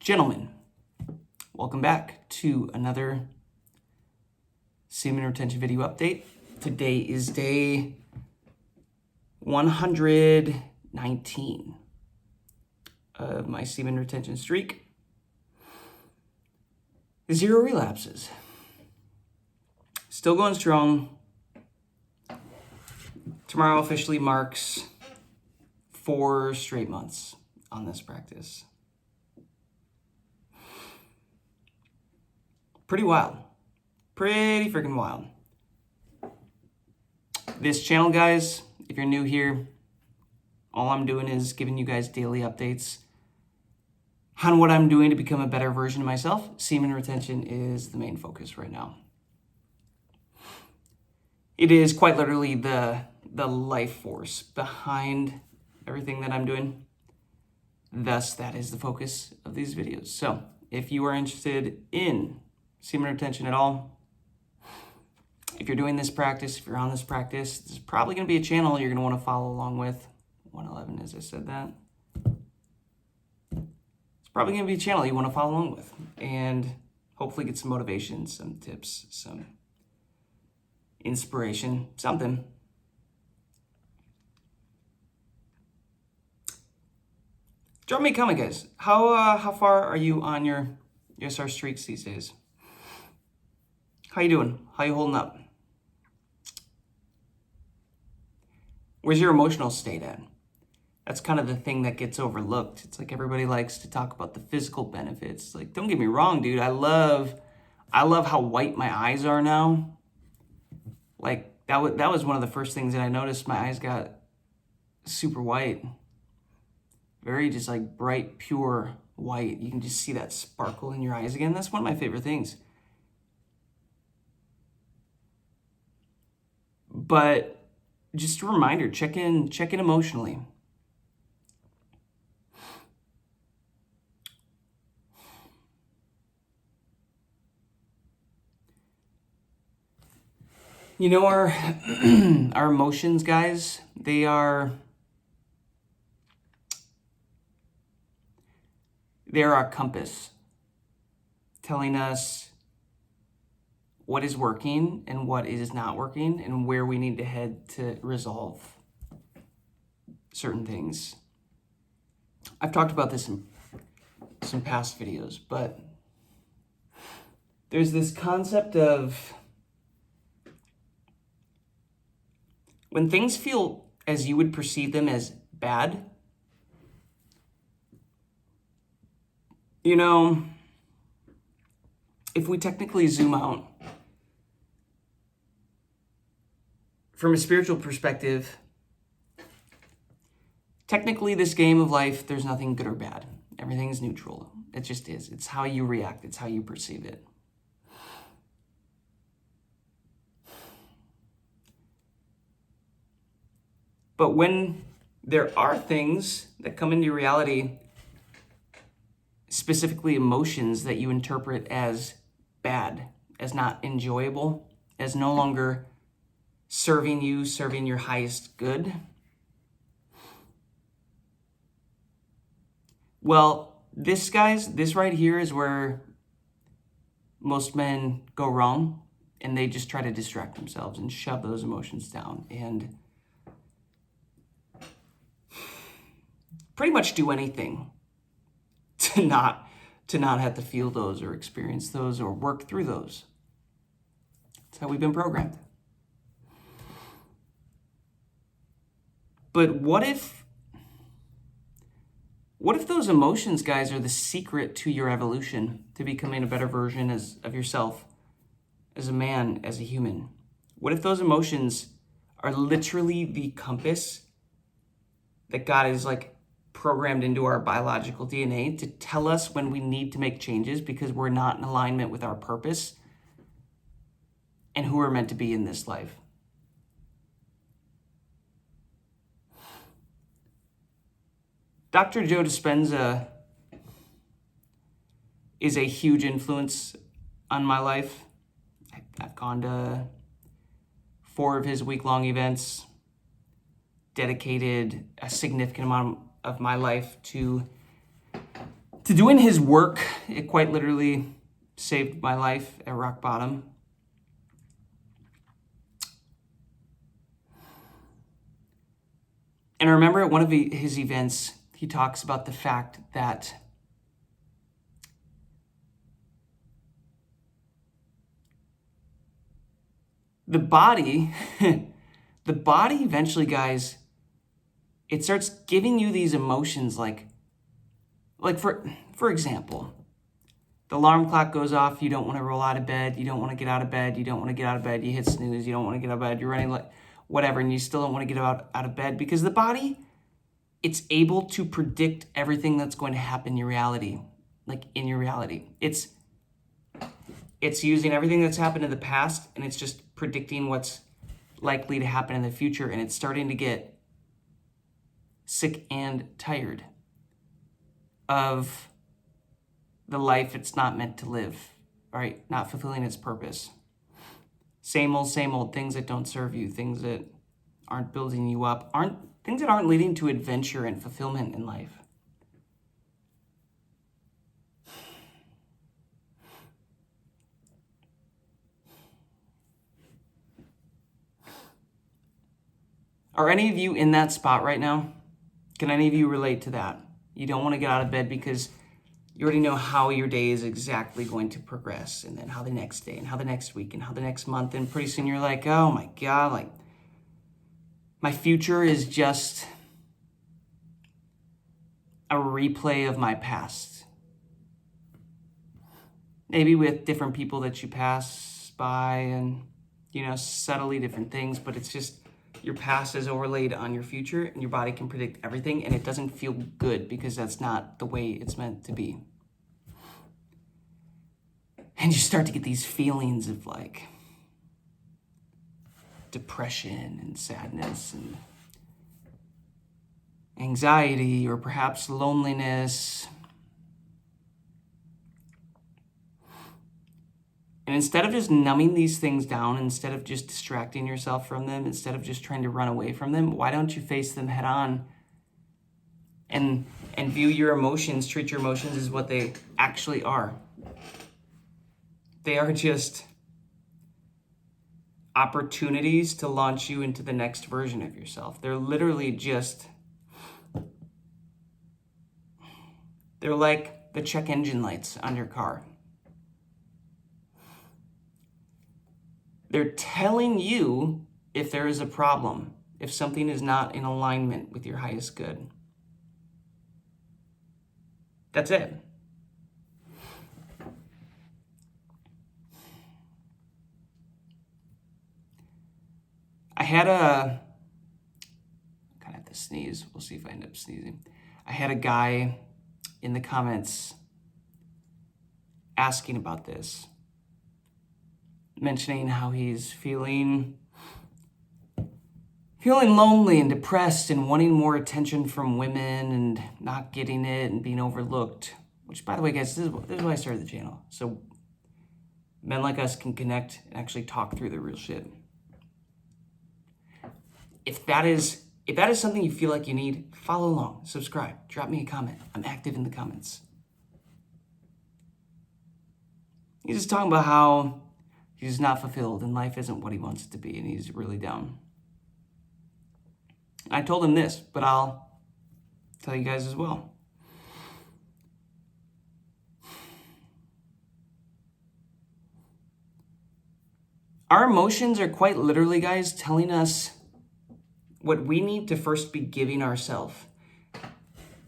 Gentlemen, welcome back to another semen retention video update. Today is day 119 of my semen retention streak. 0 relapses. Still going strong. Tomorrow officially marks 4 straight months on this practice. Pretty wild. Pretty freaking wild. This channel, guys, if you're new here, all I'm doing is giving you guys daily updates on what I'm doing to become a better version of myself. Semen retention is the main focus right now. It is quite literally the life force behind everything that I'm doing. Thus, that is the focus of these videos. So, if you are interested in semen retention at all, if you're doing this practice, if you're on this practice, this is probably going to be a channel you're going to want to follow along with. 111, as I said that. It's probably going to be a channel you want to follow along with and hopefully get some motivation, some tips, some inspiration, something. Drop me a comment, guys. How far are you on your ESR streaks these days? How you doing? How you holding up? Where's your emotional state at? That's kind of the thing that gets overlooked. It's like everybody likes to talk about the physical benefits. Like, don't get me wrong, dude. I love how white my eyes are now. Like, that was one of the first things that I noticed. My eyes got super white. Very just like bright, pure white. You can just see that sparkle in your eyes again. That's one of my favorite things. But just a reminder, check in emotionally. You know, our emotions, guys, they're our compass, telling us what is working and what is not working and where we need to head to resolve certain things. I've talked about this in some past videos, but there's this concept of when things feel as you would perceive them as bad, you know, if we technically zoom out, from a spiritual perspective, technically this game of life, there's nothing good or bad. Everything is neutral. It just is. It's how you react. It's how you perceive it. But when there are things that come into your reality, specifically emotions that you interpret as bad, as not enjoyable, as no longer serving your highest good, well, this right here is where most men go wrong, and they just try to distract themselves and shove those emotions down and pretty much do anything to not have to feel those or experience those or work through those. That's how we've been programmed. But what if those emotions, guys, are the secret to your evolution, to becoming a better version of yourself, as a man, as a human? What if those emotions are literally the compass that God is like programmed into our biological DNA to tell us when we need to make changes because we're not in alignment with our purpose and who we're meant to be in this life? Drjoedispenza is a huge influence on my life. I've gone to 4 of his week-long events, dedicated a significant amount of my life to to doing his work, it quite literally saved my life at rock bottom. And I remember at one of his events, he talks about the fact that the body, the body eventually, guys, it starts giving you these emotions like for example, the alarm clock goes off, you don't want to roll out of bed, you don't want to get out of bed, you don't want to get out of bed, you hit snooze, you don't want to get out of bed, you're running like whatever, and you still don't want to get out of bed because the body, it's able to predict everything that's going to happen in your reality. Like in your reality. It's using everything that's happened in the past and it's just predicting what's likely to happen in the future, and it's starting to get sick and tired of the life it's not meant to live, right? Not fulfilling its purpose. Same old things that don't serve you, things that aren't building you up, things that aren't leading to adventure and fulfillment in life. Are any of you in that spot right now? Can any of you relate to that? You don't want to get out of bed because you already know how your day is exactly going to progress, and then how the next day, and how the next week, and how the next month, and pretty soon you're like, oh my God, like my future is just a replay of my past. Maybe with different people that you pass by and, subtly different things, but it's just your past is overlaid on your future, and your body can predict everything, and it doesn't feel good because that's not the way it's meant to be. And you start to get these feelings of like depression and sadness and anxiety, or perhaps loneliness. And instead of just numbing these things down, instead of just distracting yourself from them, instead of just trying to run away from them, why don't you face them head on and view your emotions, treat your emotions as what they actually are? They are just opportunities to launch you into the next version of yourself. They're literally just, they're like the check engine lights on your car. They're telling you if there is a problem, if something is not in alignment with your highest good. That's it. I kind of have to sneeze. We'll see if I end up sneezing. I had a guy in the comments asking about this, mentioning how he's feeling lonely and depressed and wanting more attention from women and not getting it and being overlooked. Which, by the way, guys, this is why I started the channel. So men like us can connect and actually talk through the real shit. If that is something you feel like you need, follow along, subscribe, drop me a comment. I'm active in the comments. He's just talking about how he's not fulfilled and life isn't what he wants it to be, and he's really down. I told him this, but I'll tell you guys as well. Our emotions are quite literally, guys, telling us what we need to first be giving ourselves.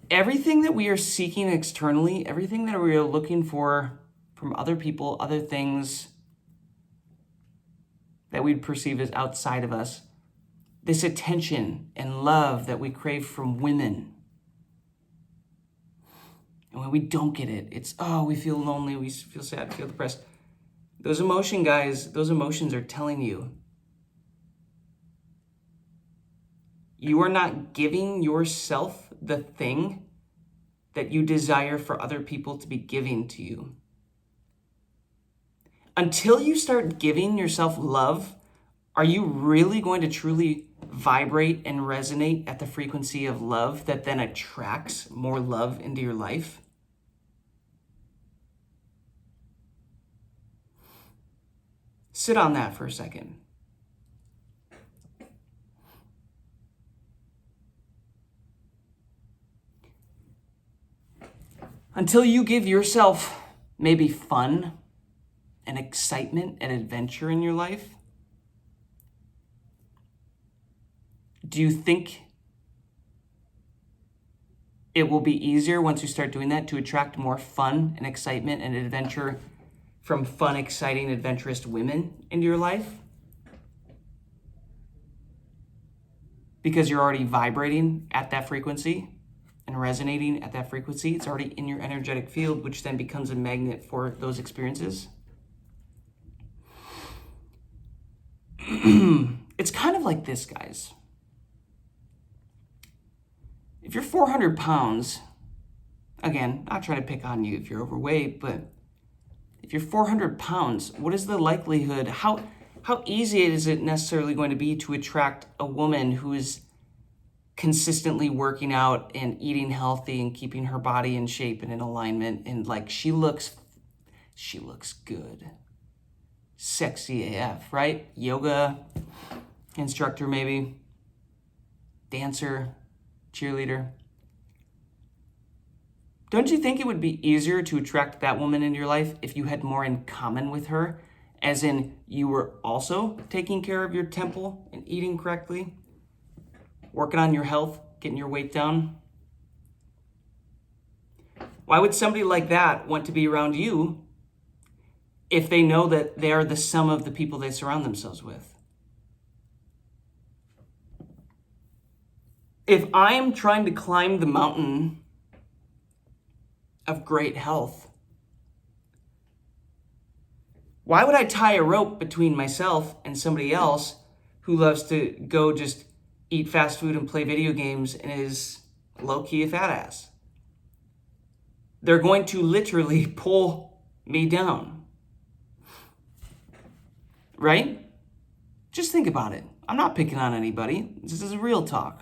Everything that we are seeking externally, everything that we are looking for from other people, other things that we'd perceive as outside of us, this attention and love that we crave from women. And when we don't get it, it's, we feel lonely, we feel sad, we feel depressed. Those emotions, guys, those emotions are telling you you are not giving yourself the thing that you desire for other people to be giving to you. Until you start giving yourself love, are you really going to truly vibrate and resonate at the frequency of love that then attracts more love into your life? Sit on that for a second. Until you give yourself maybe fun and excitement and adventure in your life, do you think it will be easier once you start doing that to attract more fun and excitement and adventure from fun, exciting, adventurous women into your life? Because you're already vibrating at that frequency and resonating at that frequency. It's already in your energetic field, which then becomes a magnet for those experiences. It's kind of like this, guys. If you're 400 pounds, again, not trying to pick on you if you're overweight, but if you're 400 pounds, what is the likelihood, how easy is it necessarily going to be to attract a woman who is consistently working out and eating healthy and keeping her body in shape and in alignment, and like she looks good, sexy AF, right? Yoga instructor, maybe dancer, cheerleader. Don't you think it would be easier to attract that woman into your life if you had more in common with her, as in you were also taking care of your temple and eating correctly, working on your health, getting your weight down? Why would somebody like that want to be around you if they know that they are the sum of the people they surround themselves with? If I'm trying to climb the mountain of great health, why would I tie a rope between myself and somebody else who loves to go just eat fast food and play video games and is low-key a fat ass? They're going to literally pull me down. Right? Just think about it. I'm not picking on anybody. This is real talk.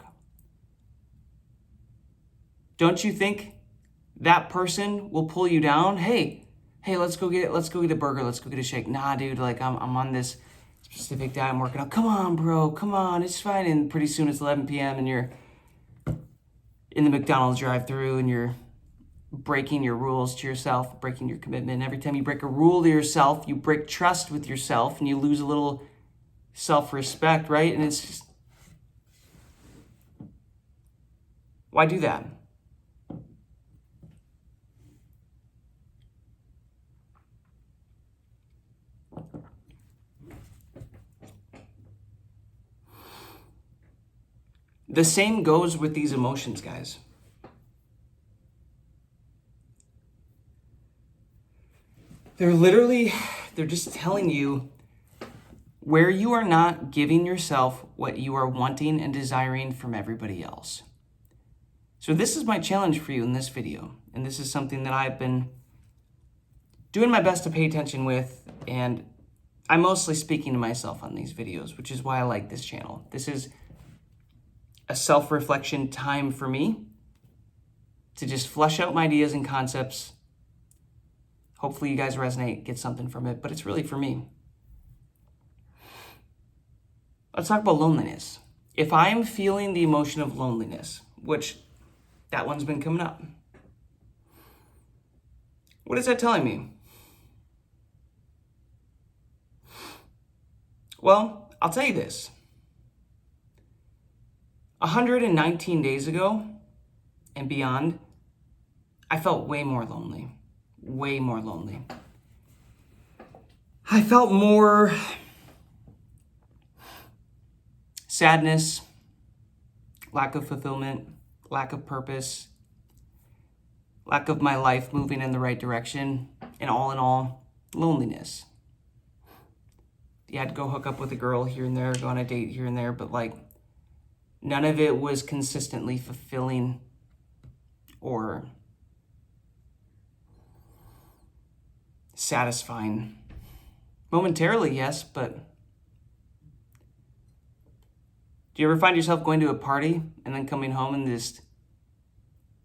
Don't you think that person will pull you down? Hey, let's go get a burger. Let's go get a shake. Nah, dude, like I'm on this specific diet I'm working on. Come on, bro. Come on. It's fine. And pretty soon it's 11 p.m. and you're in the McDonald's drive-thru and you're breaking your rules to yourself, breaking your commitment. And every time you break a rule to yourself, you break trust with yourself and you lose a little self-respect, right? And it's just, why do that? The same goes with these emotions, guys. They're just telling you where you are not giving yourself what you are wanting and desiring from everybody else. So this is my challenge for you in this video. And this is something that I've been doing my best to pay attention with. And I'm mostly speaking to myself on these videos, which is why I like this channel. This is a self-reflection time for me to just flesh out my ideas and concepts. Hopefully you guys resonate, get something from it, but it's really for me. Let's talk about loneliness. If I'm feeling the emotion of loneliness, which that one's been coming up, what is that telling me? Well, I'll tell you this. 119 days ago and beyond, I felt way more lonely. Way more lonely. I felt more sadness, lack of fulfillment, lack of purpose, lack of my life moving in the right direction, and all in all, loneliness. You had to go hook up with a girl here and there, go on a date here and there, but like, none of it was consistently fulfilling or satisfying. Momentarily, yes, but do you ever find yourself going to a party and then coming home and just,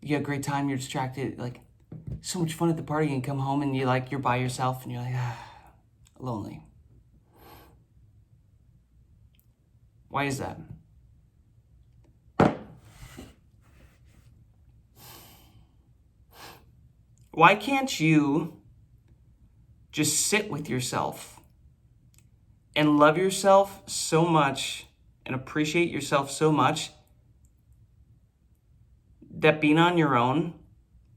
you have a great time, you're distracted, like, so much fun at the party, and come home and you're by yourself and you're like, lonely. Why is that? Why can't you just sit with yourself and love yourself so much and appreciate yourself so much that being on your own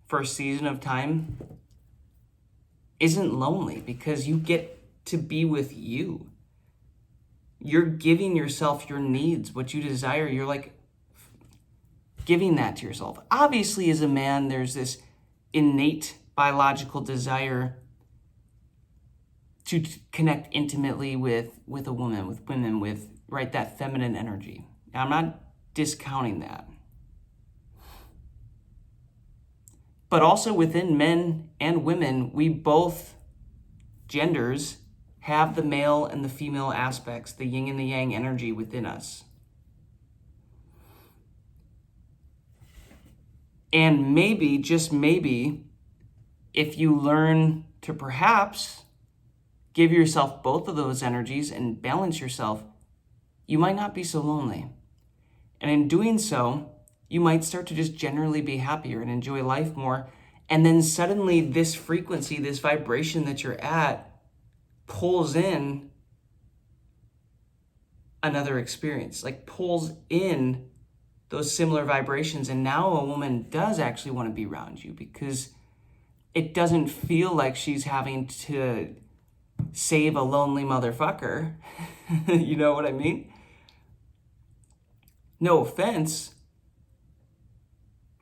for a season of time isn't lonely, because you get to be with you. You're giving yourself your needs, what you desire. You're like giving that to yourself. Obviously, as a man, there's this innate biological desire to connect intimately with a woman, with women, with, right, that feminine energy. Now, I'm not discounting that. But also within men and women, we both genders have the male and the female aspects, the yin and the yang energy within us. And maybe, just maybe, if you learn to perhaps give yourself both of those energies and balance yourself, you might not be so lonely. And in doing so, you might start to just generally be happier and enjoy life more. And then suddenly this frequency, this vibration that you're at, pulls in another experience, like pulls in those similar vibrations. And now a woman does actually want to be around you, because it doesn't feel like she's having to save a lonely motherfucker. You know what I mean? No offense,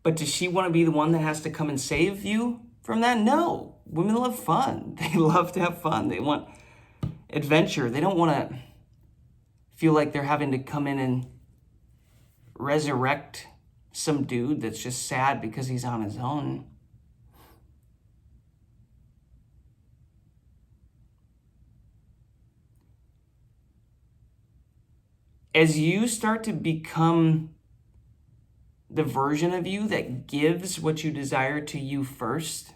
but does she want to be the one that has to come and save you from that? No. Women love fun. They love to have fun. They want adventure. They don't want to feel like they're having to come in and resurrect some dude that's just sad because he's on his own. As you start to become the version of you that gives what you desire to you first,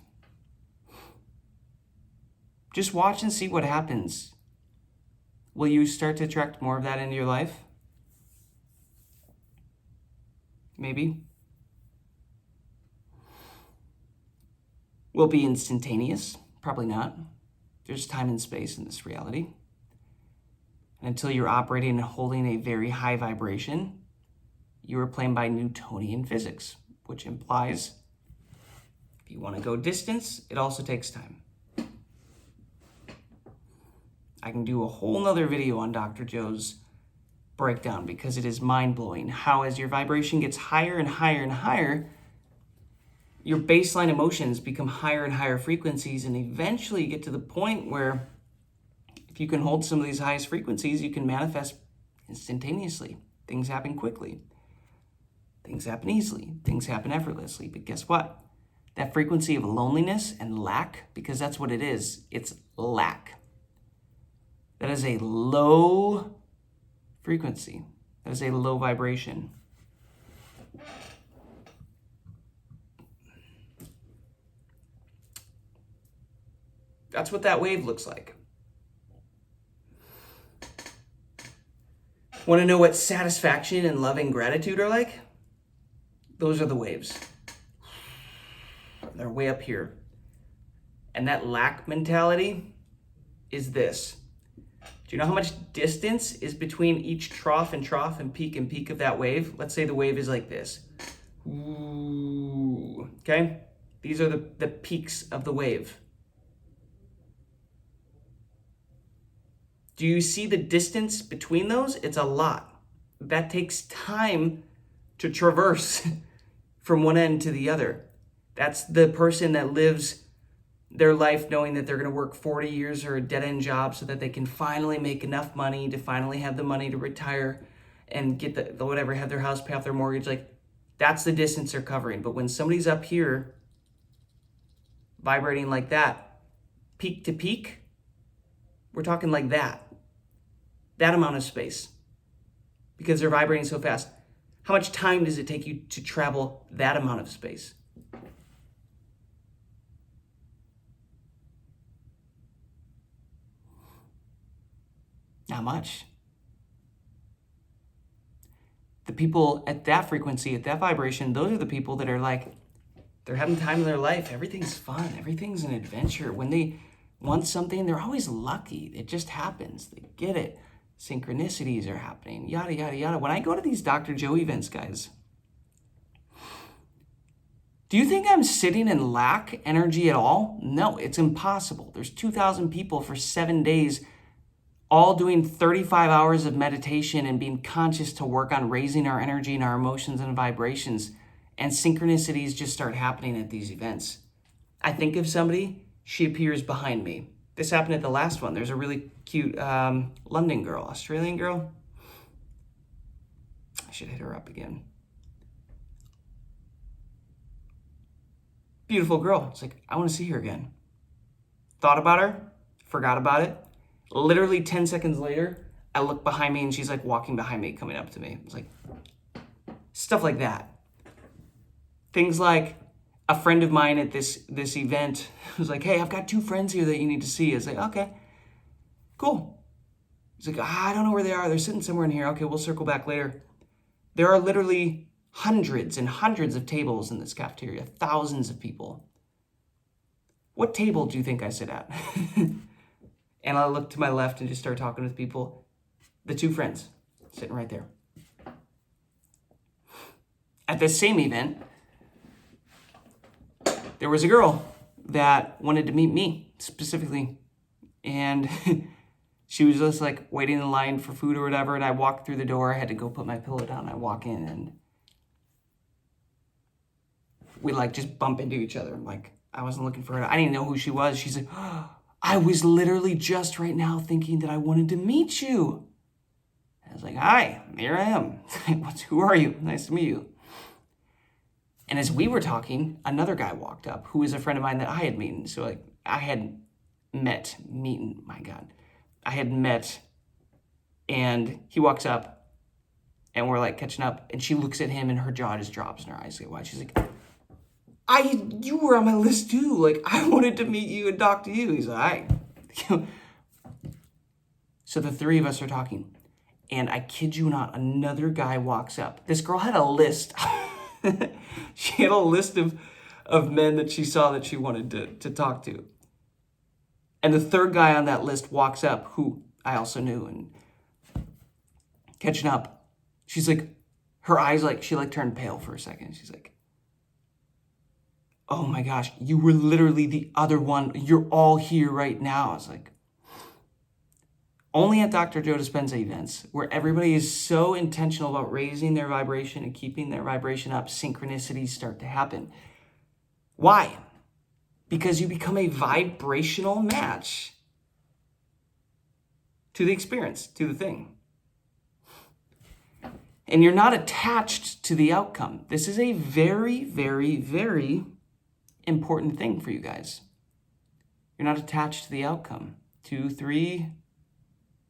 just watch and see what happens. Will you start to attract more of that into your life? Maybe. Will it be instantaneous? Probably not. There's time and space in this reality. And until you're operating and holding a very high vibration, you are playing by Newtonian physics, which implies if you want to go distance, it also takes time. I can do a whole nother video on Dr. Joe's breakdown, because it is mind-blowing how, as your vibration gets higher and higher and higher, your baseline emotions become higher and higher frequencies, and eventually you get to the point where if you can hold some of these highest frequencies, you can manifest instantaneously. Things happen quickly. Things happen easily. Things happen effortlessly. But guess what? That frequency of loneliness and lack, because that's what it is. It's lack. That is a low frequency. That is a low vibration. That's what that wave looks like. Want to know what satisfaction and love and gratitude are like? Those are the waves. They're way up here. And that lack mentality is this. Do you know how much distance is between each trough and peak of that wave? Let's say the wave is like this. Ooh, okay? These are the peaks of the wave. Do you see the distance between those? It's a lot. That takes time to traverse from one end to the other. That's the person that lives their life knowing that they're going to work 40 years or a dead-end job so that they can finally make enough money to finally have the money to retire and get the whatever, have their house, pay off their mortgage. Like, that's the distance they're covering. But when somebody's up here vibrating like that, peak to peak, we're talking like that amount of space, because they're vibrating so fast. How much time does it take you to travel that amount of space? Not much. the people at that frequency, at that vibration, those are the people that are like, they're having time of their life. Everything's fun. Everything's an adventure. When they want something, they're always lucky. It just happens. They get it. Synchronicities are happening, yada, yada, yada. When I go to these Dr. Joe events, guys, do you think I'm sitting in lack energy at all? No, it's impossible. There's 2,000 people for 7 days, all doing 35 hours of meditation and being conscious to work on raising our energy and our emotions and vibrations. And synchronicities just start happening at these events. I think of somebody, she appears behind me. This happened at the last one. There's a really cute London girl, Australian girl. I should hit her up again. Beautiful girl. It's like, I want to see her again. Thought about her, forgot about it. Literally 10 seconds later, I look behind me and she's like walking behind me, coming up to me. It's like, stuff like that. Things like a friend of mine at this event was like, hey, I've got 2 friends here that you need to see. I was like, okay, cool. He's like, I don't know where they are. They're sitting somewhere in here. Okay, we'll circle back later. There are literally hundreds and hundreds of tables in this cafeteria, thousands of people. What table do you think I sit at? And I look to my left and just start talking with people. The 2 friends sitting right there. At this same event, there was a girl that wanted to meet me specifically. And she was just like waiting in line for food or whatever. And I walked through the door. I had to go put my pillow down. I walk in and we like just bump into each other. Like, I wasn't looking for her. I didn't know who she was. She's like, oh, I was literally just right now thinking that I wanted to meet you. I was like, hi, here I am. Who are you? Nice to meet you. And as we were talking, another guy walked up who was a friend of mine that I had met. So like I had met, and he walks up and we're like catching up and she looks at him and her jaw just drops and her eyes get wide. She's like, you were on my list too. Like, I wanted to meet you and talk to you. He's like, all right. So the 3 of us are talking and I kid you not, another guy walks up. This girl had a list. She had a list of men that she saw that she wanted to talk to. And the 3rd guy on that list walks up, who I also knew, and catching up. She's like, her eyes she turned pale for a second. She's like, oh my gosh, you were literally the other one. You're all here right now. I was like, only at Dr. Joe events, where everybody is so intentional about raising their vibration and keeping their vibration up, synchronicities start to happen. Why? Because you become a vibrational match to the experience, to the thing. And you're not attached to the outcome. This is a very, very, very important thing for you guys. You're not attached to the outcome. 2, 3...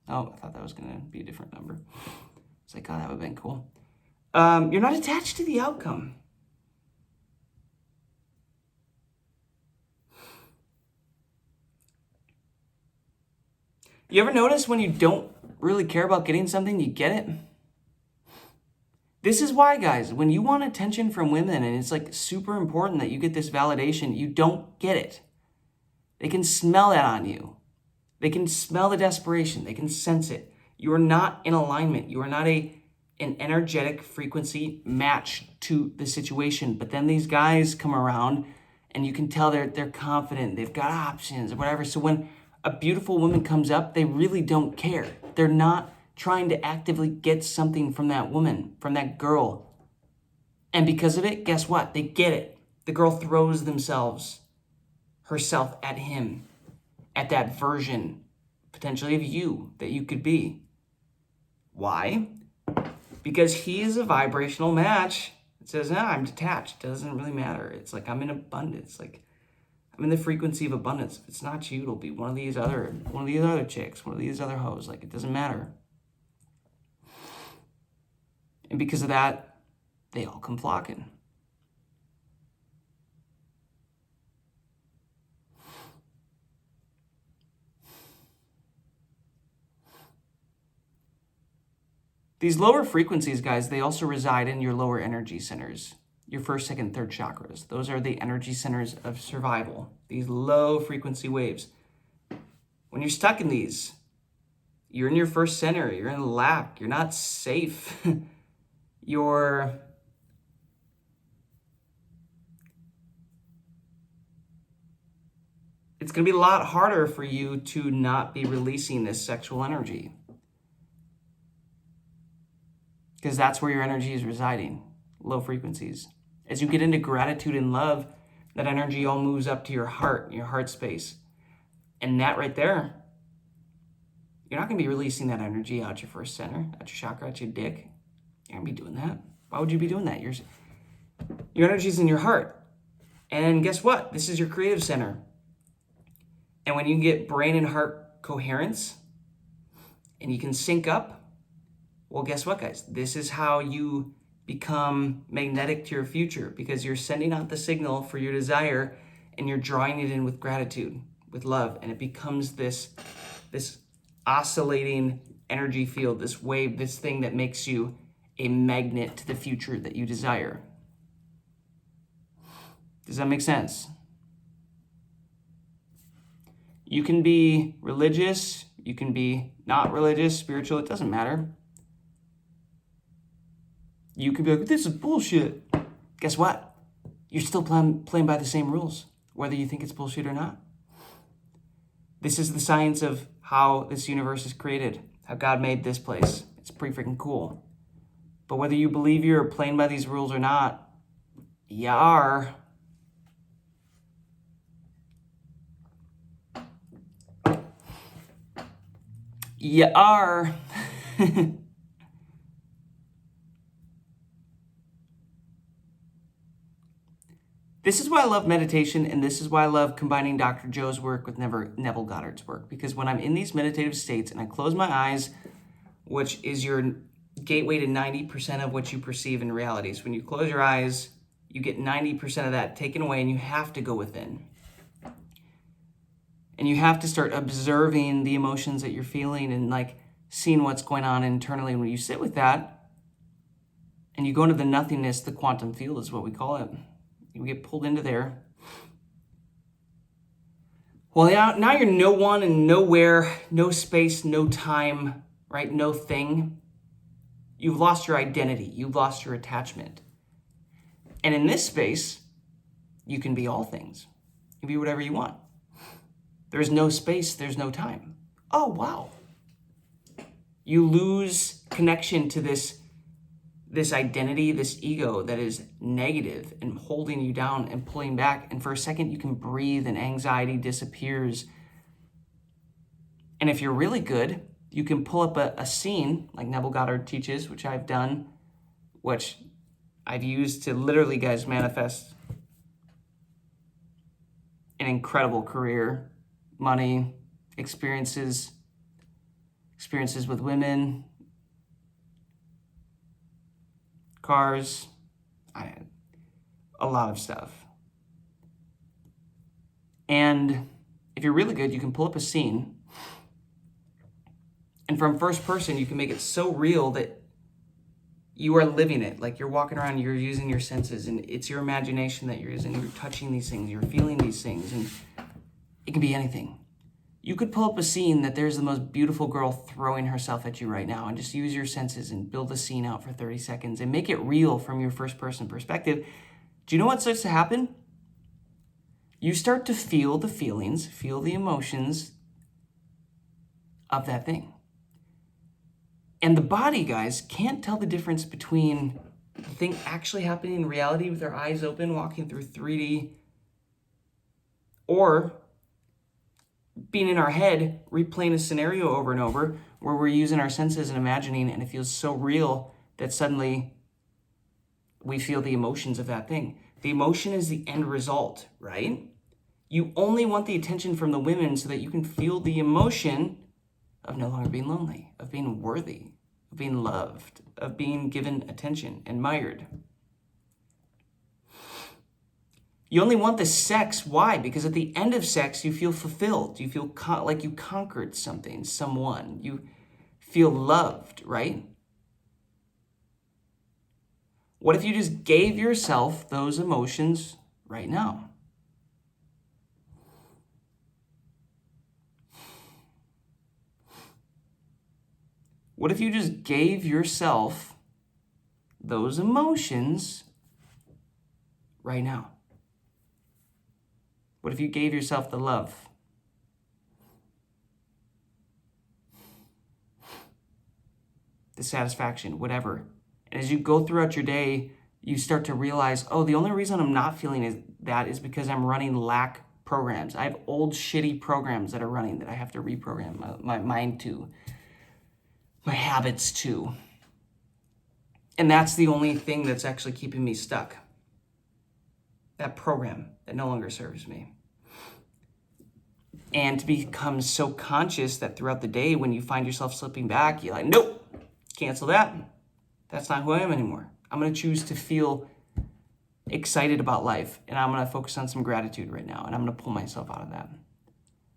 Oh, I thought that was going to be a different number. It's like, oh, that would have been cool. You're not attached to the outcome. You ever notice when you don't really care about getting something, you get it? This is why, guys, when you want attention from women and it's like super important that you get this validation, you don't get it. They can smell that on you. They can smell the desperation. They can sense it. You are not in alignment. You are not an energetic frequency match to the situation. But then these guys come around and you can tell they're confident. They've got options or whatever. So when a beautiful woman comes up, they really don't care. They're not trying to actively get something from that woman, from that girl. And because of it, guess what? They get it. The girl throws herself at him, at that version, potentially of you, that you could be. Why? Because he is a vibrational match. It says, no, I'm detached. It doesn't really matter. It's like I'm in abundance. Like I'm in the frequency of abundance. If it's not you, it'll be one of these other chicks, one of these other hoes. Like it doesn't matter. And because of that, they all come flocking. These lower frequencies, guys, they also reside in your lower energy centers, your first, second, third chakras. Those are the energy centers of survival, these low frequency waves. When you're stuck in these, you're in your first center, you're in lack, you're not safe. It's going to be a lot harder for you to not be releasing this sexual energy. Because that's where your energy is residing, low frequencies. As you get into gratitude and love, that energy all moves up to your heart space. And that right there, you're not going to be releasing that energy out your first center, out your chakra, out your dick. You're going to be doing that. Why would you be doing that? Your energy's in your heart. And guess what? This is your creative center. And when you get brain and heart coherence, and you can sync up, well, guess what, guys? This is how you become magnetic to your future, because you're sending out the signal for your desire and you're drawing it in with gratitude, with love, and it becomes this oscillating energy field, this wave, this thing that makes you a magnet to the future that you desire. Does that make sense? You can be religious, you can be not religious, spiritual, it doesn't matter. You could be like, this is bullshit. Guess what? You're still playing by the same rules, whether you think it's bullshit or not. This is the science of how this universe is created, how God made this place. It's pretty freaking cool. But whether you believe you're playing by these rules or not, you are. You are. This is why I love meditation, and this is why I love combining Dr. Joe's work with Neville Goddard's work. Because when I'm in these meditative states and I close my eyes, which is your gateway to 90% of what you perceive in reality. So when you close your eyes, you get 90% of that taken away, and you have to go within. And you have to start observing the emotions that you're feeling and like seeing what's going on internally. And when you sit with that and you go into the nothingness, the quantum field is what we call it. You get pulled into there. Well, now you're no one and nowhere, no space, no time, right? No thing. You've lost your identity. You've lost your attachment. And in this space, you can be all things. You can be whatever you want. There's no space, there's no time. Oh, wow. You lose connection to this identity, this ego that is negative and holding you down and pulling back. And for a second, you can breathe and anxiety disappears. And if you're really good, you can pull up a scene like Neville Goddard teaches, which I've done, which I've used to literally, guys, manifest an incredible career, money, experiences with women, cars, a lot of stuff. And if you're really good, you can pull up a scene, and from first person, you can make it so real that you are living it. Like you're walking around, you're using your senses, and it's your imagination that you're using. You're touching these things, you're feeling these things, and it can be anything. You could pull up a scene that there's the most beautiful girl throwing herself at you right now, and just use your senses and build the scene out for 30 seconds and make it real from your first person perspective. Do you know what starts to happen? You start to feel the feelings, feel the emotions of that thing. And the body, guys, can't tell the difference between the thing actually happening in reality with our eyes open, walking through 3D, or being in our head, replaying a scenario over and over, where we're using our senses and imagining, and it feels so real that suddenly we feel the emotions of that thing. The emotion is the end result, right? You only want the attention from the women so that you can feel the emotion of no longer being lonely, of being worthy, of being loved, of being given attention, admired. You only want the sex. Why? Because at the end of sex, you feel fulfilled. You feel like you conquered something, someone. You feel loved, right? What if you just gave yourself those emotions right now? What if you just gave yourself those emotions right now? What if you gave yourself the love? The satisfaction, whatever. And as you go throughout your day, you start to realize, oh, the only reason I'm not feeling that is because I'm running lack programs. I have old shitty programs that are running that I have to reprogram my mind to, my habits to. And that's the only thing that's actually keeping me stuck. That program that no longer serves me. And to become so conscious that throughout the day, when you find yourself slipping back, you're like, nope, cancel that. That's not who I am anymore. I'm going to choose to feel excited about life. And I'm going to focus on some gratitude right now. And I'm going to pull myself out of that.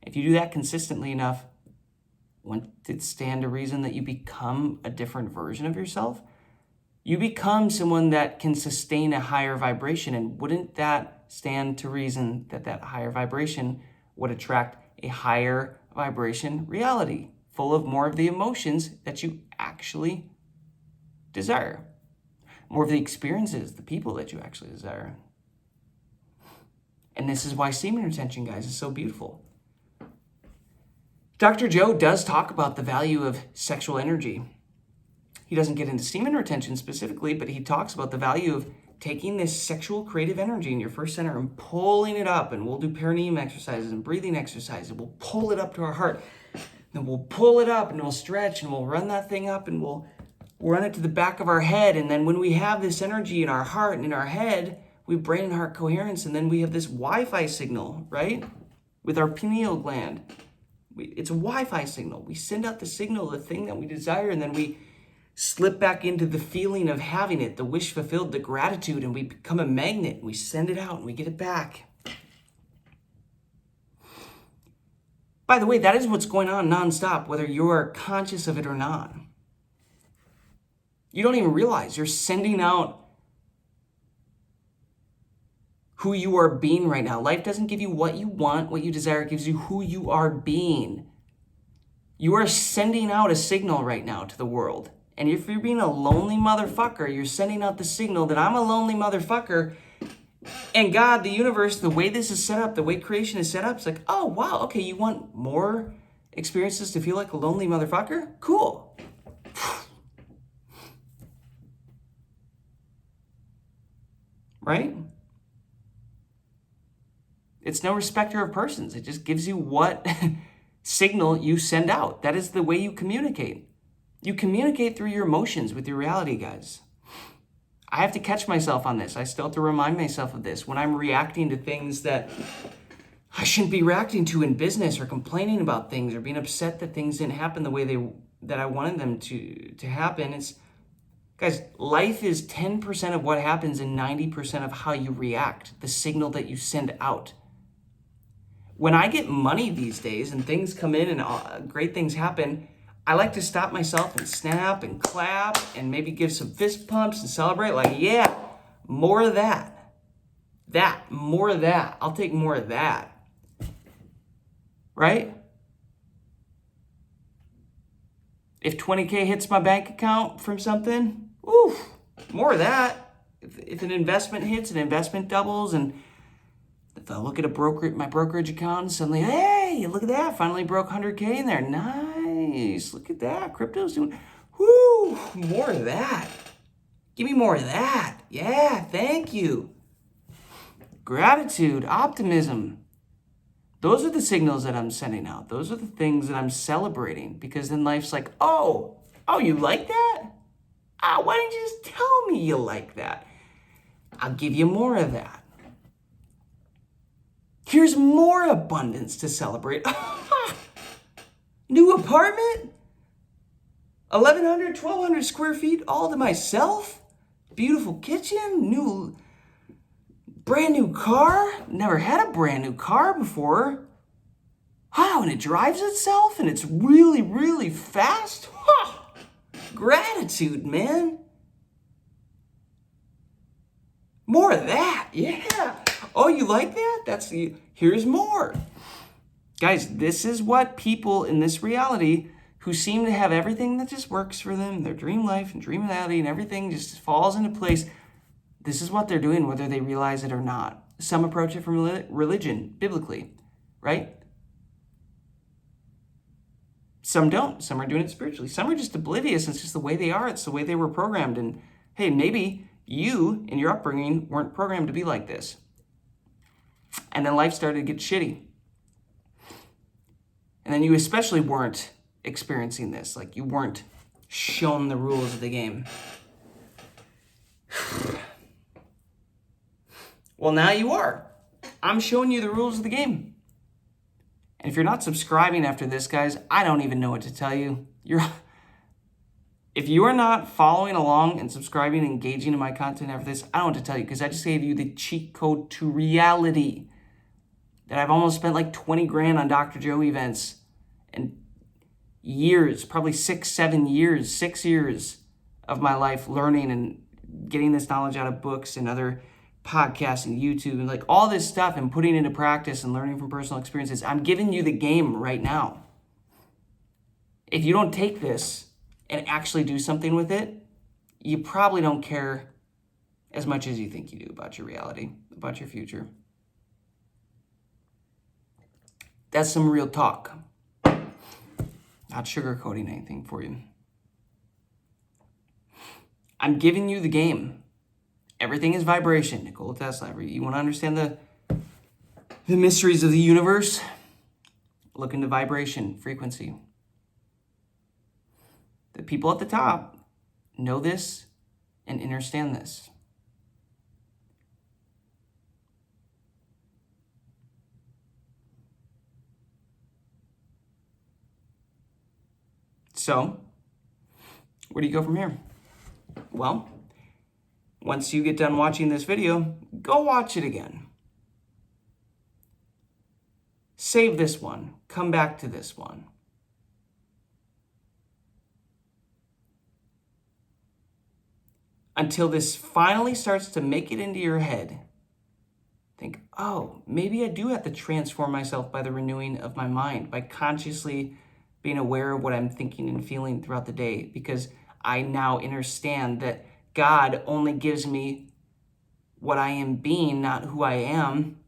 If you do that consistently enough, wouldn't it stand to reason that you become a different version of yourself? You become someone that can sustain a higher vibration. And wouldn't that stand to reason that that higher vibration would attract a higher vibration reality, full of more of the emotions that you actually desire, more of the experiences, the people that you actually desire. And this is why semen retention, guys, is so beautiful. Dr. Joe does talk about the value of sexual energy. He doesn't get into semen retention specifically, but he talks about the value of taking this sexual creative energy in your first center and pulling it up. And we'll do perineum exercises and breathing exercises. We'll pull it up to our heart. Then we'll pull it up and we'll stretch and we'll run that thing up and we'll run it to the back of our head. And then when we have this energy in our heart and in our head, we have brain and heart coherence. And then we have this Wi-Fi signal, right? With our pineal gland. It's a Wi-Fi signal. We send out the signal, the thing that we desire, and then we slip back into the feeling of having it, the wish fulfilled, the gratitude, and we become a magnet. We send it out and we get it back. By the way, that is what's going on nonstop, whether you're conscious of it or not. You don't even realize you're sending out who you are being right now. Life doesn't give you what you want, what you desire. It gives you who you are being. You are sending out a signal right now to the world. And if you're being a lonely motherfucker, you're sending out the signal that I'm a lonely motherfucker. And God, the universe, the way this is set up, the way creation is set up, it's like, oh, wow, okay, you want more experiences to feel like a lonely motherfucker? Cool. Right? It's no respecter of persons. It just gives you what signal you send out. That is the way you communicate. You communicate through your emotions with your reality, guys. I have to catch myself on this. I still have to remind myself of this. When I'm reacting to things that I shouldn't be reacting to in business, or complaining about things, or being upset that things didn't happen the way that I wanted them to happen, it's, guys, life is 10% of what happens and 90% of how you react, the signal that you send out. When I get money these days and things come in and great things happen, I like to stop myself and snap and clap and maybe give some fist pumps and celebrate. Like, yeah, more of that. More of that. I'll take more of that. Right? If 20K hits my bank account from something, oof, more of that. If an investment hits, an investment doubles, and if I look at my brokerage account and suddenly, hey, look at that, finally broke 100K in there. Nice, look at that, crypto's doing, whoo, more of that. Give me more of that. Yeah, thank you. Gratitude, optimism. Those are the signals that I'm sending out. Those are the things that I'm celebrating, because then life's like, oh, you like that? Why didn't you just tell me you like that? I'll give you more of that. Here's more abundance to celebrate. New apartment? 1,100, 1,200 square feet, all to myself? Beautiful kitchen? Brand new car? Never had a brand new car before. Wow, and it drives itself and it's really, really fast? Gratitude, man. More of that. Yeah. Oh, you like that? Here's more. Guys, this is what people in this reality who seem to have everything that just works for them, their dream life and dream reality and everything just falls into place. This is what they're doing, whether they realize it or not. Some approach it from religion, biblically, right? Some don't. Some are doing it spiritually. Some are just oblivious. It's just the way they are. It's the way they were programmed. And hey, maybe you in your upbringing weren't programmed to be like this. And then life started to get shitty. And then you especially weren't experiencing this. Like you weren't shown the rules of the game. Well, now you are. I'm showing you the rules of the game. And if you're not subscribing after this, guys, I don't even know what to tell you. If you are not following along and subscribing and engaging in my content after this, I don't know what to tell you, because I just gave you the cheat code to reality. That I've almost spent like 20 grand on Dr. Joe events and years, probably 6 years of my life learning and getting this knowledge out of books and other podcasts and YouTube and like all this stuff and putting into practice and learning from personal experiences. I'm giving you the game right now. If you don't take this and actually do something with it, you probably don't care as much as you think you do about your reality, about your future. That's some real talk. Not sugarcoating anything for you. I'm giving you the game. Everything is vibration. Nikola Tesla. You want to understand the mysteries of the universe? Look into vibration, frequency. The people at the top know this and understand this. So, where do you go from here? Well, once you get done watching this video, go watch it again. Save this one. Come back to this one. Until this finally starts to make it into your head. Think, oh, maybe I do have to transform myself by the renewing of my mind, by consciously being aware of what I'm thinking and feeling throughout the day, because I now understand that God only gives me what I am being, not who I am.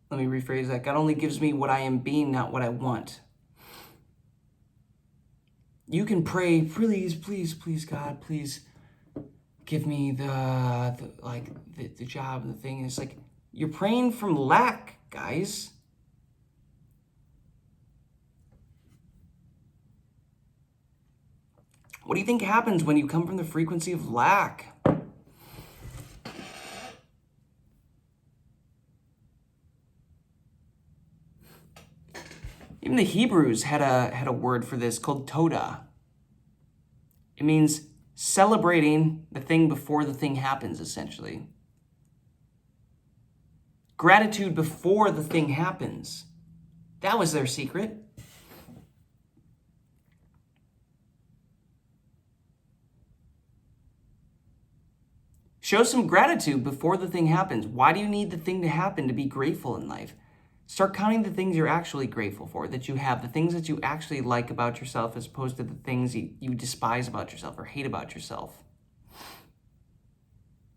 Let me rephrase that. God only gives me what I am being, not what I want. You can pray, please, please, please, God, please give me the job and the thing. It's like you're praying from lack, guys. What do you think happens when you come from the frequency of lack? Even the Hebrews had a word for this called toda. It means celebrating the thing before the thing happens, essentially. Gratitude before the thing happens. That was their secret. Show some gratitude before the thing happens. Why do you need the thing to happen to be grateful in life? Start counting the things you're actually grateful for, that you have, the things that you actually like about yourself as opposed to the things you despise about yourself or hate about yourself.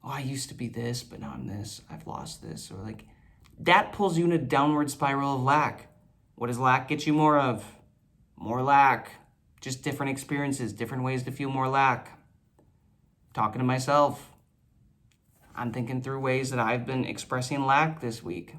Oh, I used to be this, but now I'm this. I've lost this. Or like, that pulls you in a downward spiral of lack. What does lack get you more of? More lack. Just different experiences, different ways to feel more lack. Talking to myself. I'm thinking through ways that I've been expressing lack this week.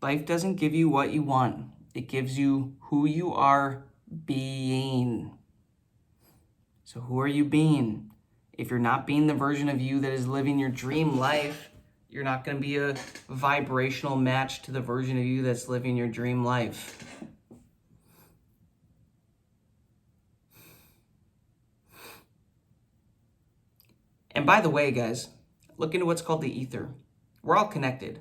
Life doesn't give you what you want. It gives you who you are being. So who are you being? If you're not being the version of you that is living your dream life, you're not going to be a vibrational match to the version of you that's living your dream life. And by the way, guys, look into what's called the ether. We're all connected.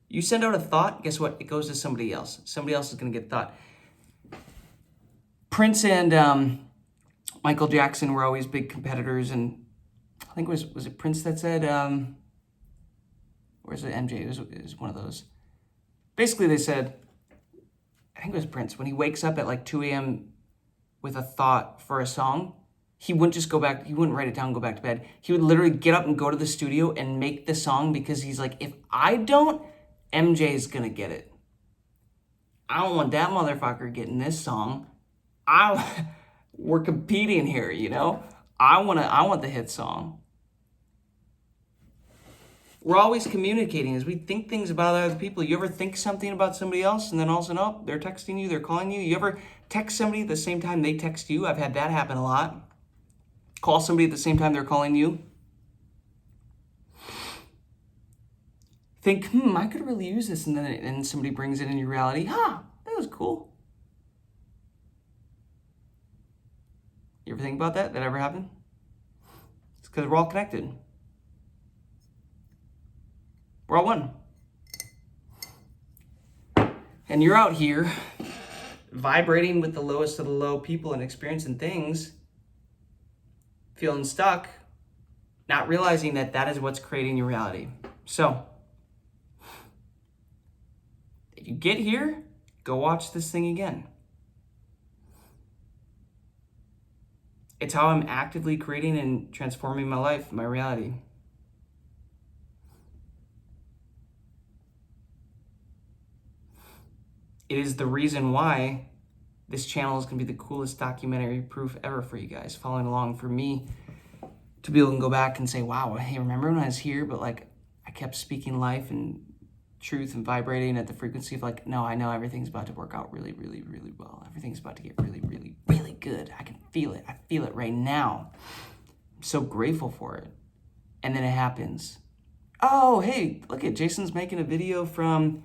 You send out a thought, guess what? It goes to somebody else. Somebody else is going to get thought. Prince and Michael Jackson were always big competitors, and I think was it Prince that said, or was it MJ? It was one of those. Basically, they said, I think it was Prince, when he wakes up at like 2 a.m. with a thought for a song, he wouldn't just go back, he wouldn't write it down and go back to bed. He would literally get up and go to the studio and make the song, because he's like, if I don't, MJ's gonna get it. I don't want that motherfucker getting this song. We're competing here, you know? I want the hit song. We're always communicating as we think things about other people. You ever think something about somebody else and then all of a sudden, oh, they're texting you, they're calling you? You ever text somebody at the same time they text you? I've had that happen a lot. Call somebody at the same time they're calling you. Think, I could really use this, and then somebody brings it in your reality. That was cool. You ever think about that? That ever happened? It's because we're all connected. We're all one. And you're out here vibrating with the lowest of the low people and experiencing things, feeling stuck, not realizing that that is what's creating your reality. So, if you get here, go watch this thing again. It's how I'm actively creating and transforming my life, my reality. It is the reason why this channel is going to be the coolest documentary proof ever for you guys, following along for me to be able to go back and say, wow, hey, remember when I was here, but like I kept speaking life and truth and vibrating at the frequency of like, no, I know everything's about to work out really, really, really well. Everything's about to get really, really, really good. I can feel it. I feel it right now. I'm so grateful for it. And then it happens. Oh, hey, look at Jason's making a video from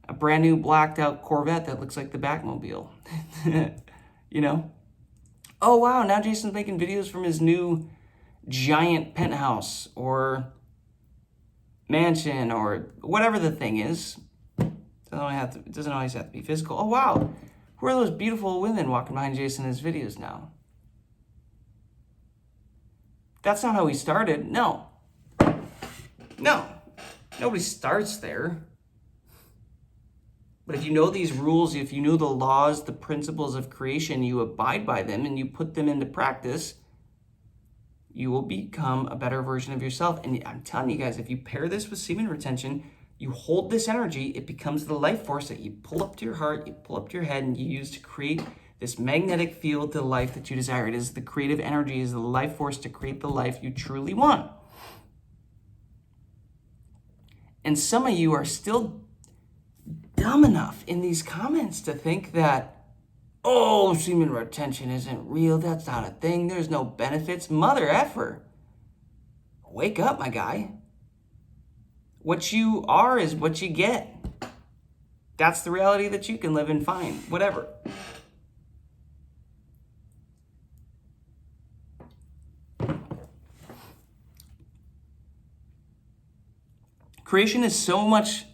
a brand new blacked out Corvette that looks like the Batmobile. You know? Oh, wow, now Jason's making videos from his new giant penthouse or mansion or whatever the thing is. It doesn't always have to be physical. Oh, wow. Who are those beautiful women walking behind Jason in his videos now? That's not how he started. No. Nobody starts there. But if you know these rules, if you know the laws, the principles of creation, you abide by them and you put them into practice, you will become a better version of yourself. And I'm telling you guys, if you pair this with semen retention, you hold this energy, it becomes the life force that you pull up to your heart, you pull up to your head, and you use to create this magnetic field to the life that you desire. It is the creative energy, it is the life force to create the life you truly want. And some of you are still dumb enough in these comments to think that, oh, semen retention isn't real, that's not a thing, there's no benefits. Mother effer. Wake up, my guy. What you are is what you get. That's the reality that you can live in, fine, whatever. Creation is so much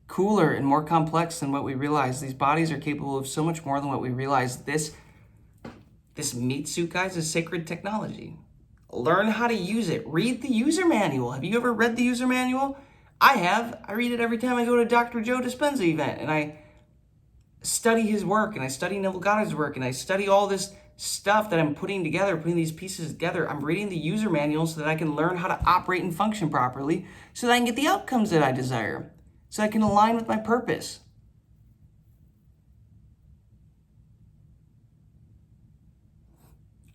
cooler and more complex than what we realize. These bodies are capable of so much more than what we realize. This meat suit, guys, is sacred technology. Learn how to use it. Read the user manual. Have you ever read the user manual? I have. I read it every time I go to a drjoedispenza event, and I study his work, and I study Nevillegoddard's work, and I study all this stuff that I'm putting together, putting these pieces together. I'm reading the user manual so that I can learn how to operate and function properly, so that I can get the outcomes that I desire, so I can align with my purpose.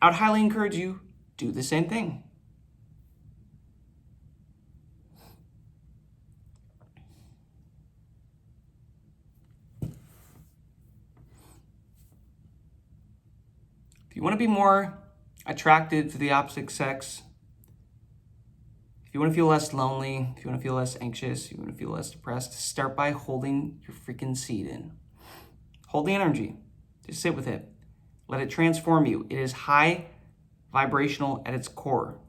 I would highly encourage you, do the same thing. If you want to be more attracted to the opposite sex, if you want to feel less lonely, if you want to feel less anxious, if you want to feel less depressed, start by holding your freaking seed in. Hold the energy. Just sit with it. Let it transform you. It is high vibrational at its core.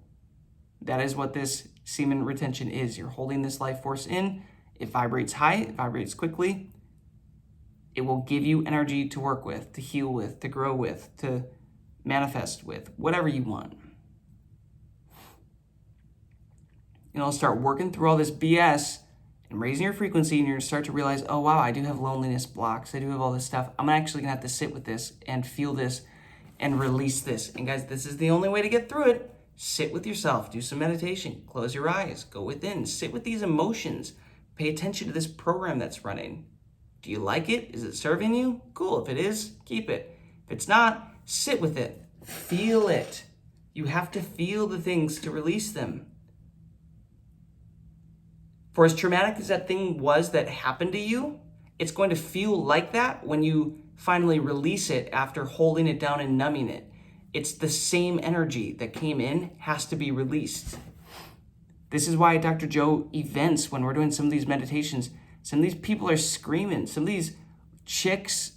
That is what this semen retention is. You're holding this life force in. It vibrates high, it vibrates quickly. It will give you energy to work with, to heal with, to grow with, to manifest with, whatever you want. And I'll start working through all this BS and raising your frequency, and you're going to start to realize, oh, wow, I do have loneliness blocks. I do have all this stuff. I'm actually going to have to sit with this and feel this and release this. And guys, this is the only way to get through it. Sit with yourself. Do some meditation. Close your eyes. Go within. Sit with these emotions. Pay attention to this program that's running. Do you like it? Is it serving you? Cool. If it is, keep it. If it's not, sit with it. Feel it. You have to feel the things to release them. For as traumatic as that thing was that happened to you, it's going to feel like that when you finally release it after holding it down and numbing it. It's the same energy that came in has to be released. This is why at Dr. Joe events, when we're doing some of these meditations, some of these people are screaming. Some of these chicks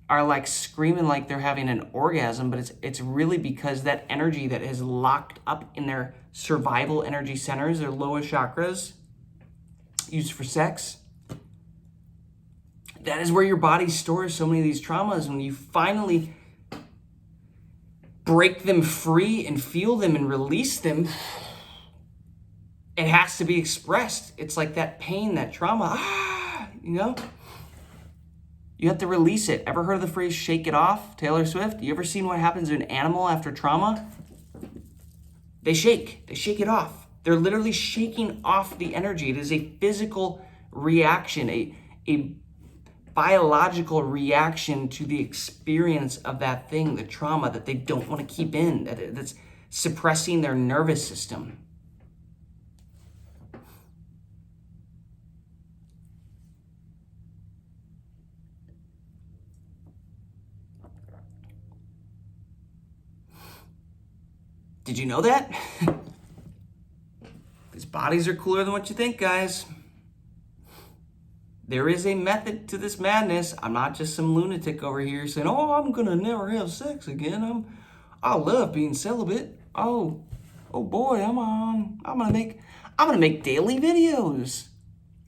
are like screaming like they're having an orgasm, but it's really because that energy that is locked up in their survival energy centers, their lowest chakras, used for sex. That is where your body stores so many of these traumas. When you finally break them free and feel them and release them, it has to be expressed. It's like that pain, that trauma, you know? You have to release it. Ever heard of the phrase shake it off, Taylor Swift? You ever seen what happens to an animal after trauma? They shake it off. They're literally shaking off the energy. It is a physical reaction, a biological reaction to the experience of that thing, the trauma that they don't want to keep in, that's suppressing their nervous system. Did you know that? These bodies are cooler than what you think, guys. There is a method to this madness. I'm not just some lunatic over here saying, oh, I'm gonna never have sex again. I love being celibate. Oh boy, I'm gonna make daily videos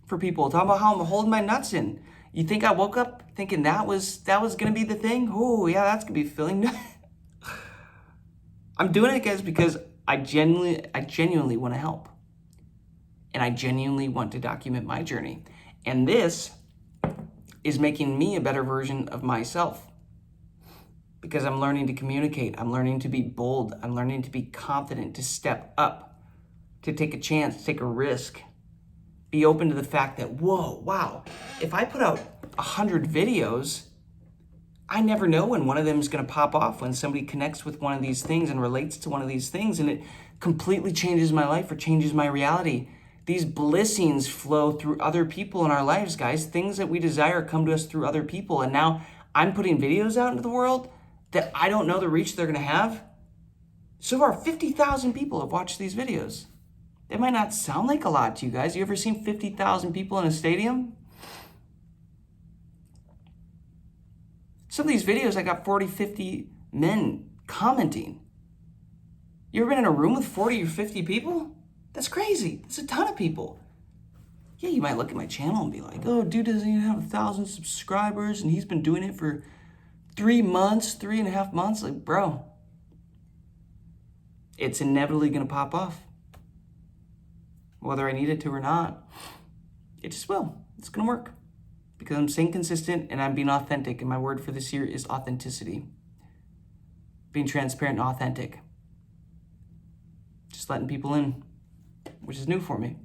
for people talking about how I'm holding my nuts in. You think I woke up thinking that was gonna be the thing? Oh yeah, that's gonna be filling. I'm doing it, guys, because I genuinely want to help. And I genuinely want to document my journey. And this is making me a better version of myself. Because I'm learning to communicate. I'm learning to be bold. I'm learning to be confident, to step up, to take a chance, take a risk. Be open to the fact that, whoa, wow, if I put out 100 videos, I never know when one of them is going to pop off, when somebody connects with one of these things and relates to one of these things, and it completely changes my life or changes my reality. These blessings flow through other people in our lives, guys. Things that we desire come to us through other people. And now I'm putting videos out into the world that I don't know the reach they're going to have. So far, 50,000 people have watched these videos. They might not sound like a lot to you guys. You ever seen 50,000 people in a stadium? Some of these videos, I got 40, 50 men commenting. You ever been in a room with 40 or 50 people? That's crazy. That's a ton of people. Yeah, you might look at my channel and be like, oh, dude doesn't even have 1,000 subscribers and he's been doing it for 3 months, 3.5 months. Like, bro, it's inevitably going to pop off. Whether I need it to or not, it just will. It's going to work. Because I'm staying consistent and I'm being authentic. And my word for this year is authenticity. Being transparent and authentic. Just letting people in, which is new for me.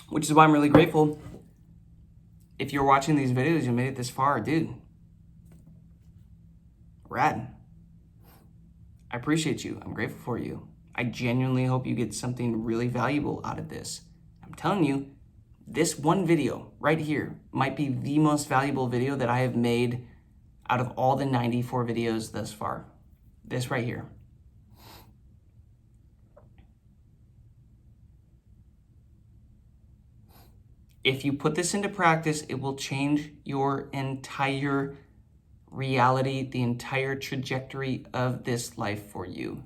Which is why I'm really grateful. If you're watching these videos, you made it this far, dude. Rad. I appreciate you. I'm grateful for you. I genuinely hope you get something really valuable out of this. I'm telling you, this one video right here might be the most valuable video that I have made out of all the 94 videos thus far. This right here. If you put this into practice, it will change your entire reality, the entire trajectory of this life for you.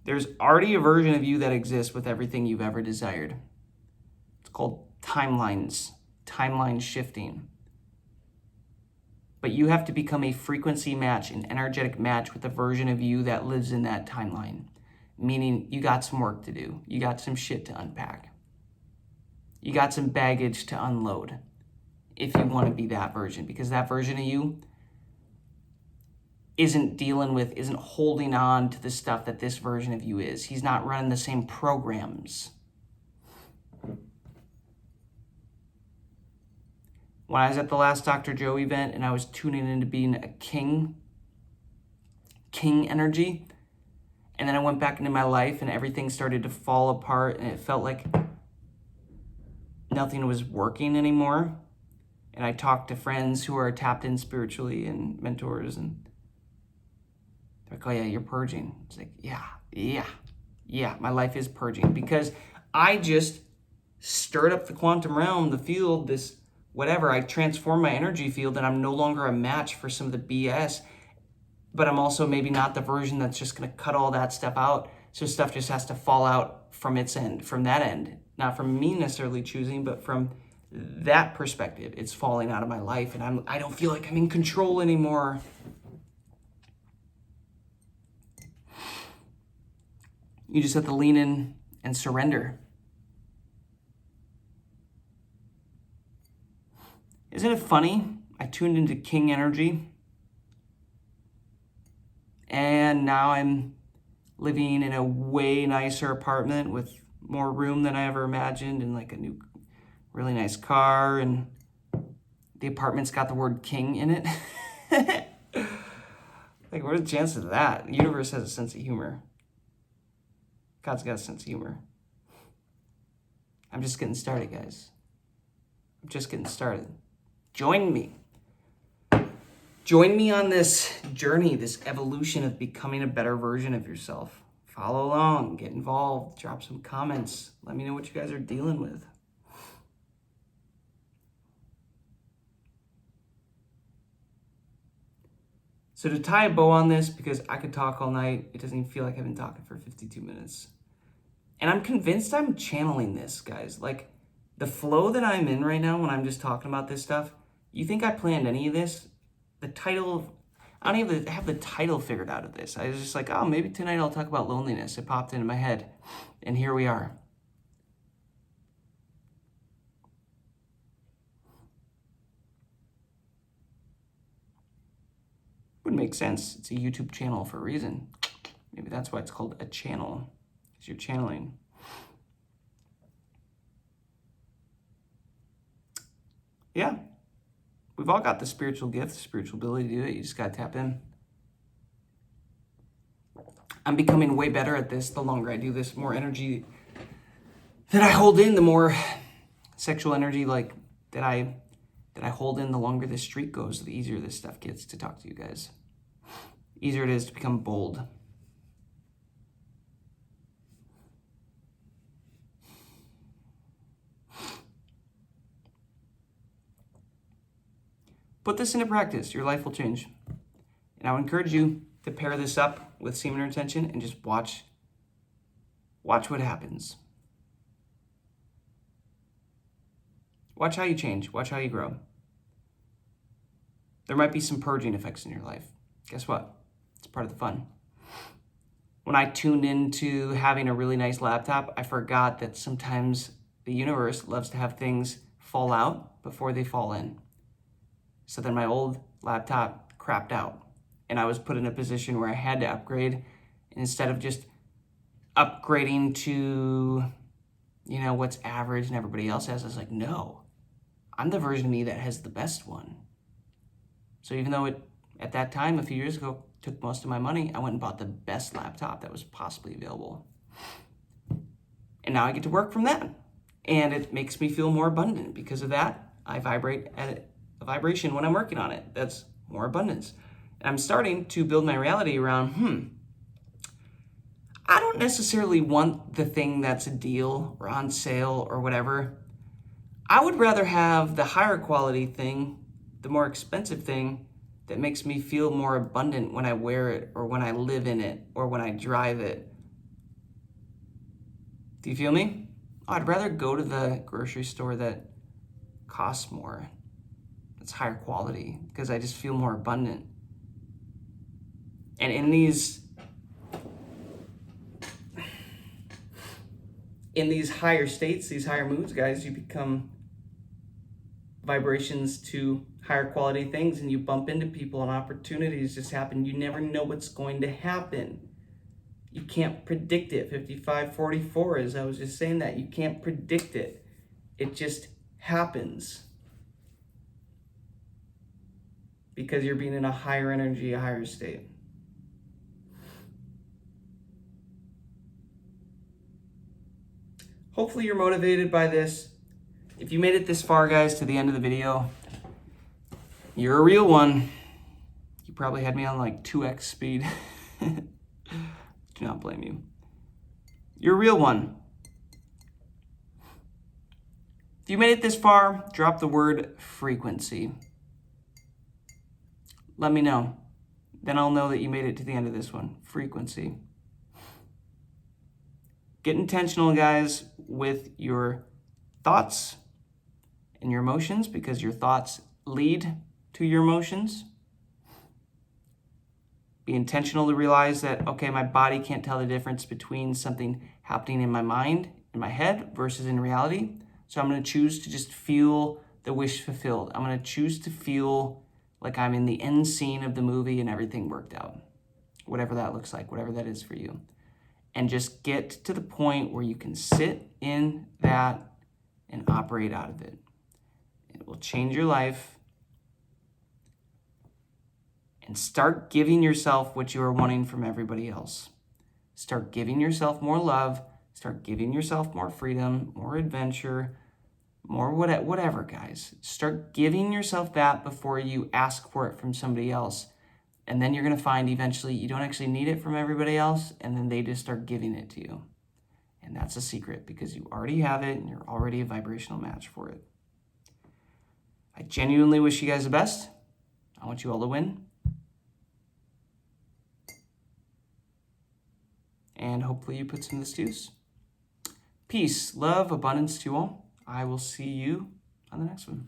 There's already a version of you that exists with everything you've ever desired. It's called timelines, timeline shifting. But you have to become a frequency match, an energetic match with the version of you that lives in that timeline. Meaning you got some work to do. You got some shit to unpack. You got some baggage to unload if you want to be that version. Because that version of you isn't holding on to the stuff that this version of you is. He's not running the same programs. When I was at the last Dr. Joe event and I was tuning into being a king energy, and then I went back into my life and everything started to fall apart and it felt like nothing was working anymore. And I talked to friends who are tapped in spiritually and mentors, and they're like, oh yeah, you're purging. It's like, yeah, my life is purging because I just stirred up the quantum realm, the field, this whatever. I transformed my energy field and I'm no longer a match for some of the BS, but I'm also maybe not the version that's just going to cut all that stuff out. So stuff just has to fall out from its end, from that end, not from me necessarily choosing, but from that perspective. It's falling out of my life and I don't feel like I'm in control anymore. You just have to lean in and surrender. Isn't it funny? I tuned into King energy and now I'm living in a way nicer apartment with more room than I ever imagined and like a new, really nice car, and the apartment's got the word king in it. Like, what are the chances of that? The universe has a sense of humor. God's got a sense of humor. I'm just getting started, guys. I'm just getting started. Join me. Join me on this journey, this evolution of becoming a better version of yourself. Follow along, get involved, drop some comments. Let me know what you guys are dealing with. So to tie a bow on this, because I could talk all night, it doesn't even feel like I've been talking for 52 minutes. And I'm convinced I'm channeling this, guys. Like, the flow that I'm in right now when I'm just talking about this stuff, you think I planned any of this? The title, I don't even have the title figured out of this. I was just like, oh, maybe tonight I'll talk about loneliness. It popped into my head, and here we are. Would make sense. It's a YouTube channel for a reason. Maybe that's why it's called a channel, because you're channeling. Yeah. We've all got the spiritual gift, the spiritual ability to do it. You just got to tap in. I'm becoming way better at this the longer I do this. More energy that I hold in, the more sexual energy like that I hold in, the longer this streak goes, the easier this stuff gets to talk to you guys. Easier it is to become bold. Put this into practice. Your life will change. And I would encourage you to pair this up with semen retention and just watch what happens. Watch how you change. Watch how you grow. There might be some purging effects in your life. Guess what? It's part of the fun. When I tuned into having a really nice laptop, I forgot that sometimes the universe loves to have things fall out before they fall in. So then my old laptop crapped out and I was put in a position where I had to upgrade. And instead of just upgrading to, what's average and everybody else has, I was like, no, I'm the version of me that has the best one. So even though it, at that time, a few years ago, took most of my money, I went and bought the best laptop that was possibly available. And now I get to work from that. And it makes me feel more abundant. Because of that, I vibrate at a vibration when I'm working on it. That's more abundance. And I'm starting to build my reality around, I don't necessarily want the thing that's a deal or on sale or whatever. I would rather have the higher quality thing, the more expensive thing that makes me feel more abundant when I wear it or when I live in it or when I drive it. Do you feel me? I'd rather go to the grocery store that costs more, that's higher quality, because I just feel more abundant. And in these higher states, these higher moods, guys, you become vibrations to higher quality things, and you bump into people and opportunities just happen. You never know what's going to happen. You can't predict it. 5544, as I was just saying that. You can't predict it. It just happens. Because you're being in a higher energy, a higher state. Hopefully you're motivated by this. If you made it this far, guys, to the end of the video, you're a real one. You probably had me on like 2x speed. Do not blame you. You're a real one. If you made it this far, drop the word frequency. Let me know. Then I'll know that you made it to the end of this one. Frequency. Get intentional, guys, with your thoughts and your emotions, because your thoughts lead to your emotions. Be intentional to realize that, okay, my body can't tell the difference between something happening in my mind, in my head, versus in reality. So I'm going to choose to just feel the wish fulfilled. I'm going to choose to feel like I'm in the end scene of the movie and everything worked out. Whatever that looks like, whatever that is for you. And just get to the point where you can sit in that and operate out of it. It will change your life. And start giving yourself what you are wanting from everybody else. Start giving yourself more love. Start giving yourself more freedom, more adventure, more whatever, guys. Start giving yourself that before you ask for it from somebody else. And then you're going to find eventually you don't actually need it from everybody else, and then they just start giving it to you. And that's a secret, because you already have it and you're already a vibrational match for it. I genuinely wish you guys the best. I want you all to win. And hopefully you put some of this to use. Peace, love, abundance to you all. I will see you on the next one.